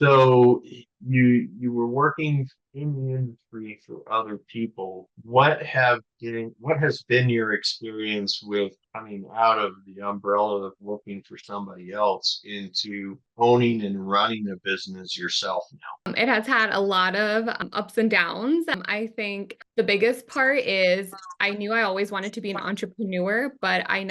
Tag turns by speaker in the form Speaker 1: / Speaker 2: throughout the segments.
Speaker 1: So you were working in the industry for other people. What has been your experience with coming out of the umbrella of working for somebody else into owning and running a business yourself now?
Speaker 2: It has had a lot of ups and downs. I think the biggest part is I knew I always wanted to be an entrepreneur, but I didn't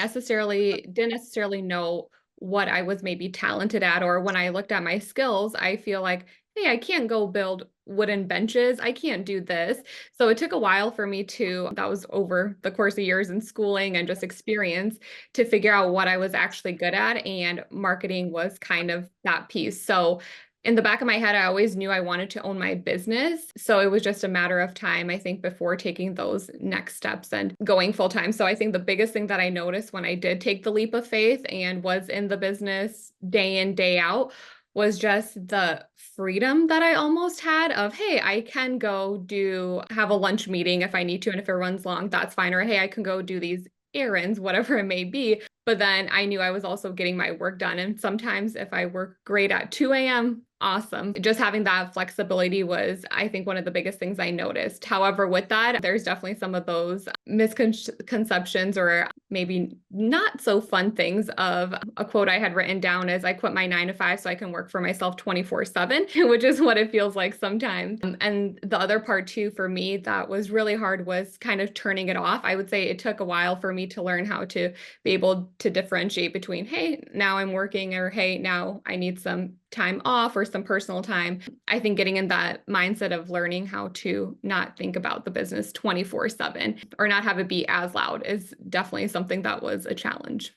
Speaker 2: necessarily know what I was maybe talented at. Or when I looked at my skills, I feel like, hey, I can't go build wooden benches. I can't do this. So it took a while for me that was over the course of years in schooling and just experience to figure out what I was actually good at. And marketing was kind of that piece. So in the back of my head, I always knew I wanted to own my business. So it was just a matter of time, I think, before taking those next steps and going full time. So I think the biggest thing that I noticed when I did take the leap of faith and was in the business day in, day out was just the freedom that I almost had of, hey, I can have a lunch meeting if I need to. And if it runs long, that's fine. Or, hey, I can go do these errands, whatever it may be. But then I knew I was also getting my work done. And sometimes if I work great at 2 a.m., awesome. Just having that flexibility was, I think, one of the biggest things I noticed. However, with that, there's definitely some of those misconceptions or maybe not so fun things of a quote I had written down is I quit my 9 to 5 so I can work for myself 24/7, which is what it feels like sometimes. And the other part too, for me, that was really hard was kind of turning it off. I would say it took a while for me to learn how to be able to differentiate between, hey, now I'm working, or hey, now I need some time off or some personal time. I think getting in that mindset of learning how to not think about the business 24/7 or not have it be as loud is definitely something that was a challenge.